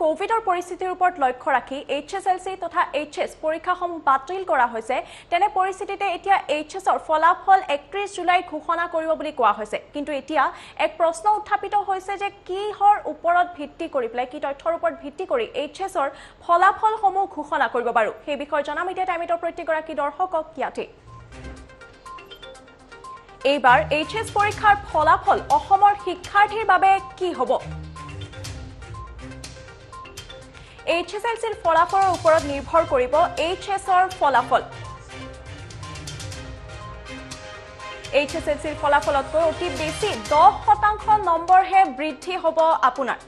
কোভিডৰ পৰিস্থিতিৰ ওপৰত লক্ষ্য ৰাখি hslc তথা hs পৰীক্ষাসমূহ বাতিল কৰা হৈছে তেনে পৰিস্থিতিতে এতিয়া hsৰ ফলাফল 31 জুলাই ঘোষণা কৰিব বুলি কোৱা হৈছে কিন্তু এতিয়া এক প্ৰশ্ন উত্থাপিত হৈছে যে কিহৰ ওপৰত ভিত্তি কৰি প্লাই কি তথ্যৰ ওপৰত ভিত্তি কৰি hsৰ ফলাফলসমূহ ঘোষণা কৰিব বাৰু সেই বিষয়ে জনাম এতিয়া টাইমিটৰ প্ৰতিগৰাকী দৰ্শকক কিয়াতে এইবাৰ hs পৰীক্ষাৰ ফলাফল অসমৰ শিক্ষাৰ্থীৰ বাবে কি হ'ব hslcৰ ফলাফলৰ ওপৰত নিৰ্ভৰ কৰিব hsৰ ফলাফল hslcৰ ফলাফলতকৈ অতি বেছি 10% নম্বৰহে বৃদ্ধি হ'ব আপোনাৰ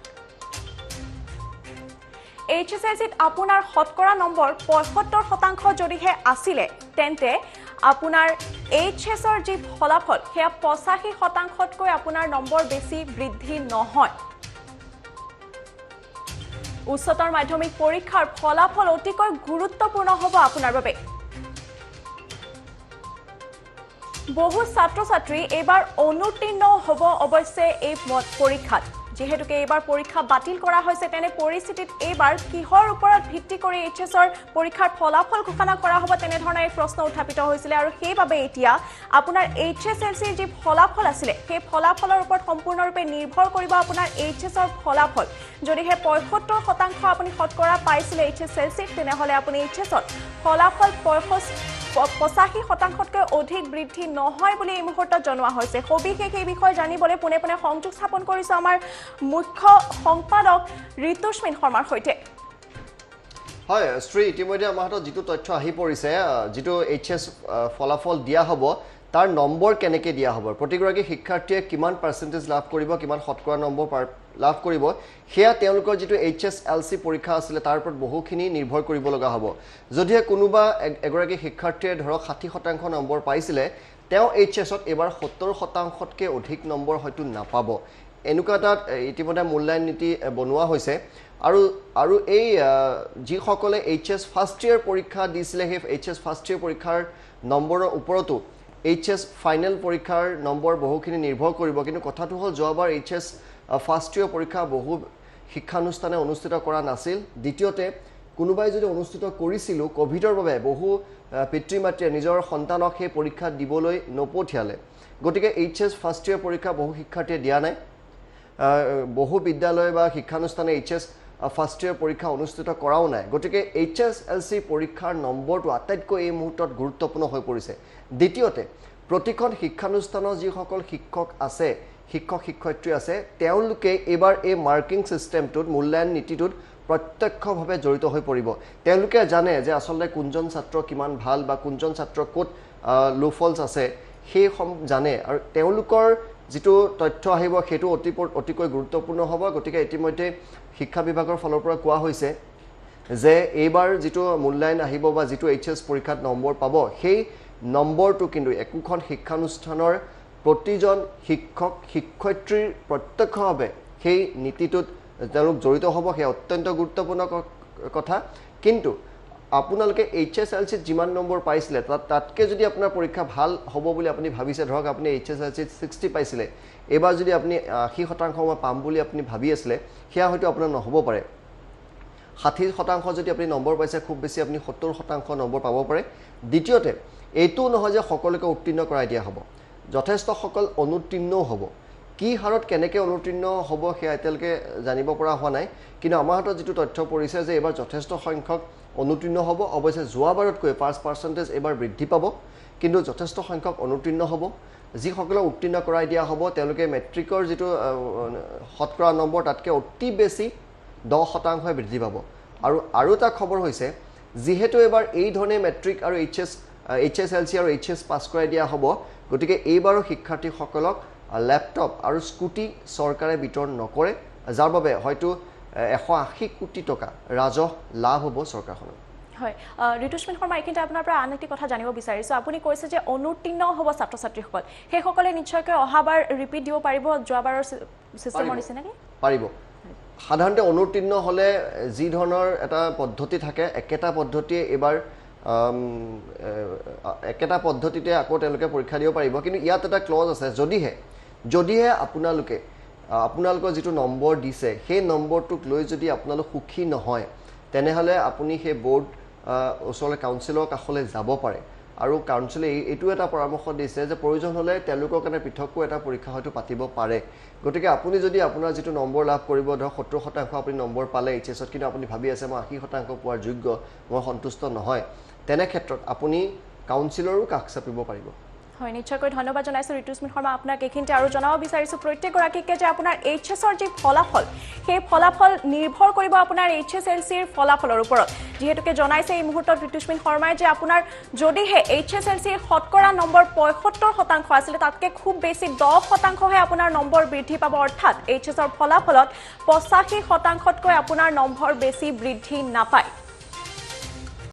hslcত আপোনাৰ শতকৰা নম্বৰ 75% যদিহে আছিল তেন্তে আপোনাৰ hsৰ যি ফলাফল হেয়া 85%তকৈ আপোনাৰ নম্বৰ বেছি বৃদ্ধি নহয় উচ্চতৰ মাধ্যমিক পৰীক্ষাৰ ফলাফল অতিকৈ গুৰুত্বপূৰ্ণ হ'ব আপোনাৰ বাবে বহু ছাত্ৰ ছাত্ৰী এবাৰ অনুত্তীৰ্ণ হ'ব অৱশ্যে এই পৰীক্ষাত যেহেতুকে এবাৰ পৰীক্ষা বাতিল কৰা হৈছে তেনে পৰিস্থিতিত এবাৰ কিহৰ ওপৰত ভিত্তি কৰি hsৰ পৰীক্ষাৰ ফলাফল ঘোষণা কৰা হ'ব তেনে ধৰণৰ এক প্ৰশ্ন উত্থাপিত হৈছিল আৰু সেইবাবে এতিয়া আপোনাৰ hslcৰ যি ফলাফল আছিল সেই ফলাফলৰ ওপৰত সম্পূৰ্ণৰূপে নিৰ্ভৰ কৰিব আপোনাৰ hsৰ ফলাফল যদিহে 75% আপুনি শতকৰা পাইছিল hslcত তেনেহলে আপুনি hsৰ ফলাফল 85%তকৈ অধিক বৃদ্ধি নহয় বুলি এই মুহূৰ্তত জনোৱা হৈছে সবিশেষ এই বিষয়ে জানিবলৈ পুনে পুনে সংযোগ স্থাপন কৰিছে আমাৰ মুখ্য সম্পাদক ঋতুস্মিন শৰ্মাৰ সৈতে হয় শ্ৰী ইতিমধ্যে আমাৰ হাতত যিটো তথ্য আহি পৰিছে যিটো hs ফলাফল দিয়া হ'ব তাৰ নম্বৰ কেনেকৈ দিয়া হ'ব প্ৰতিগৰাকী শিক্ষাৰ্থীয়ে কিমান পাৰ্চেন্টেজ লাভ কৰিব কিমান শতকৰা নম্বৰ লাভ কৰিব হেয়া তেওঁলোকৰ যিটো hslc পৰীক্ষা আছিল তাৰ ওপৰত বহুখিনি নিৰ্ভৰ কৰিব লগা হ'ব যদিহে কোনোবা এগৰাকী শিক্ষাৰ্থীয়ে ধৰক 60% নম্বৰ পাইছিলে তেওঁ hsত এবাৰ 70%তকৈ অধিক নম্বৰ হয়তো নাপাব এনেকুৱা এটা ইতিমধ্যে মূল্যায়ন নীতি বনোৱা হৈছে আৰু এই যিসকলে hs ফাৰ্ষ্ট ইয়াৰ পৰীক্ষা দিছিলে সেই hs ফাৰ্ষ্ট ইয়াৰ পৰীক্ষাৰ নম্বৰৰ ওপৰতো hs ফাইনেল পৰীক্ষাৰ নম্বৰ বহুখিনি নিৰ্ভৰ কৰিব কিন্তু কথাটো হ'ল যোৱাবাৰ hs ফাৰ্ষ্ট ইয়াৰ পৰীক্ষা বহু শিক্ষানুষ্ঠানে অনুষ্ঠিত কৰা নাছিল দ্বিতীয়তে কোনোবাই যদি অনুষ্ঠিত কৰিছিল কোভিডৰ বাবে বহু পিতৃ মাতৃয়ে নিজৰ সন্তানক সেই পৰীক্ষা দিবলৈ নপঠিয়ালে গতিকে hs ফাৰ্ষ্ট ইয়াৰ পৰীক্ষা বহু শিক্ষাৰ্থীয়ে দিয়া নাই বহু বিদ্যালয় বা শিক্ষানুষ্ঠানে hs ফাৰ্ষ্ট ইয়াৰ পৰীক্ষা অনুষ্ঠিত কৰাও নাই গতিকে hslc পৰীক্ষাৰ নম্বৰটো আটাইতকৈ এই মুহূৰ্তত গুৰুত্বপূৰ্ণ হৈ পৰিছে দ্বিতীয়তে প্ৰতিখন শিক্ষানুষ্ঠানৰ যিসকল শিক্ষক আছে শিক্ষক শিক্ষয়িত্ৰী আছে তেওঁলোকে এবাৰ এই মাৰ্কিং সিস্টেমটোত মূল্যায়ন নীতিটোত প্ৰত্যক্ষভাৱে জড়িত হৈ পৰিব তেওঁলোকে জানে যে আসলে কোনজন ছাত্ৰ কিমান ভাল বা কোনজন ছাত্ৰ ক'ত লো ফলছ আছে সেই জানে আৰু তেওঁলোকৰ যিটো তথ্য আহিব সেইটো অতিকৈ গুৰুত্বপূৰ্ণ হ'ব গতিকে ইতিমধ্যে শিক্ষা বিভাগৰ ফালৰ পৰা কোৱা হৈছে যে এইবাৰ যিটো মূল্যায়ন আহিব বা যিটো hs পৰীক্ষাত নম্বৰ পাব সেই নম্বৰটো কিন্তু একোখন শিক্ষানুষ্ঠানৰ প্ৰতিজন শিক্ষক শিক্ষয়িত্ৰীৰ প্ৰত্যক্ষভাৱে সেই নীতিটোত তেওঁলোক জড়িত হ'ব সেই অত্যন্ত গুৰুত্বপূৰ্ণ কথা কিন্তু আপোনালোকে hslc যিমান নম্বৰ পাইছিলে তাতকৈ যদি আপোনাৰ পৰীক্ষা ভাল হ'ব বুলি আপুনি ভাবিছে ধৰক আপুনি hslc 60 পাইছিলে এবাৰ যদি আপুনি 80% পাম বুলি আপুনি ভাবি আছিলে সেয়া হয়তো আপোনাৰ নহ'ব পাৰে 60% যদি আপুনি নম্বৰ পাইছে খুব বেছি আপুনি 70% নম্বৰ পাব পাৰে দ্বিতীয়তে এইটো নহয় যে সকলোকে উত্তীৰ্ণ কৰাই দিয়া হ'ব যথেষ্ট সকল অনুত্তীৰ্ণও হ'ব কি হাৰত কেনেকৈ অনুত্তীৰ্ণ হ'ব সেয়া এতিয়ালৈকে জানিব পৰা হোৱা নাই কিন্তু আমাৰ হাতত যিটো তথ্য পৰিছে যে এবাৰ যথেষ্ট সংখ্যক অনুত্তীৰ্ণ হ'ব অৱশ্যে যোৱাবাৰতকৈ 5% এবাৰ বৃদ্ধি পাব কিন্তু যথেষ্ট সংখ্যক অনুত্তীৰ্ণ হ'ব যিসকলক উত্তীৰ্ণ কৰাই দিয়া হ'ব তেওঁলোকে মেট্ৰিকৰ যিটো শতকৰা নম্বৰ তাতকৈ অতি বেছি 10% বৃদ্ধি পাব আৰু এটা খবৰ হৈছে যিহেতু এবাৰ এই ধৰণে মেট্ৰিক আৰু hslc আৰু hs পাছ কৰাই দিয়া হ'ব গতিকে এইবাৰো শিক্ষাৰ্থীসকলক ল্যাপটপ আৰু স্কুটি চৰকাৰে বিতৰণ নকৰে যাৰ বাবে হয়তো 180 কোটি টকা ৰাজহ লাভ হ'ব চৰকাৰখনৰ হয় ঋতুস্মিন শৰ্মা এইখিনিতে আপোনাৰ পৰা আন এটা কথা জানিব বিচাৰিছো আপুনি কৈছে যে অনুত্তীৰ্ণ হ'ব ছাত্ৰ ছাত্ৰীসকল সেইসকলে নিশ্চয়কৈ অহাবাৰ ৰিপিট দিব পাৰিব যোৱাবাৰৰ সিস্টেমৰ নিচিনাকৈ পাৰিব সাধাৰণতে অনুত্তীৰ্ণ হ'লে যি ধৰণৰ এটা পদ্ধতি থাকে একেটা পদ্ধতিয়ে এবাৰ একেটা পদ্ধতিতে আকৌ তেওঁলোকে পৰীক্ষা দিব পাৰিব কিন্তু ইয়াত এটা ক্লজ আছে যদিহে আপোনালোকে আপোনালোকৰ যিটো নম্বৰ দিছে সেই নম্বৰটোক লৈ যদি আপোনালোক সুখী নহয় তেনেহ'লে আপুনি সেই বোৰ্ড ওচৰলৈ কাউন্সিলৰ কাষলৈ যাব পাৰে আৰু কাউন্সিলে এইটো এটা পৰামৰ্শ দিছে যে প্ৰয়োজন হ'লে তেওঁলোকৰ কাৰণে পৃথককৈ এটা পৰীক্ষা হয়তো পাতিব পাৰে গতিকে আপুনি যদি আপোনাৰ যিটো নম্বৰ লাভ কৰিব ধৰক 70% আপুনি নম্বৰ পালে এইচএছত কিন্তু আপুনি ভাবি আছে মই 80% পোৱাৰ যোগ্য মই সন্তুষ্ট নহয় তেনে ক্ষেত্ৰত আপুনি কাউন্সিলৰো কাষ চাপিব পাৰিব হয় নিশ্চয়কৈ ধন্যবাদ জনাইছো ঋতুস্মিত শৰ্মা আপোনাক এইখিনিতে আৰু জনাব বিচাৰিছো প্ৰত্যেকগৰাকীকে যে আপোনাৰ এইচএছৰ যি ফলাফল সেই ফলাফল নিৰ্ভৰ কৰিব আপোনাৰ hslcৰ ফলাফলৰ ওপৰত যেহেতুকে জনাইছে এই মুহূৰ্তত ঋতুস্মিত শৰ্মাই যে আপোনাৰ যদিহে hslcৰ শতকৰা নম্বৰ 75% আছিল তাতকে খুব বেছি 10%হে আপোনাৰ নম্বৰ বৃদ্ধি পাব অৰ্থাৎ এইচএছৰ ফলাফলত 85%তকৈ আপোনাৰ নম্বৰ বেছি বৃদ্ধি নাপায়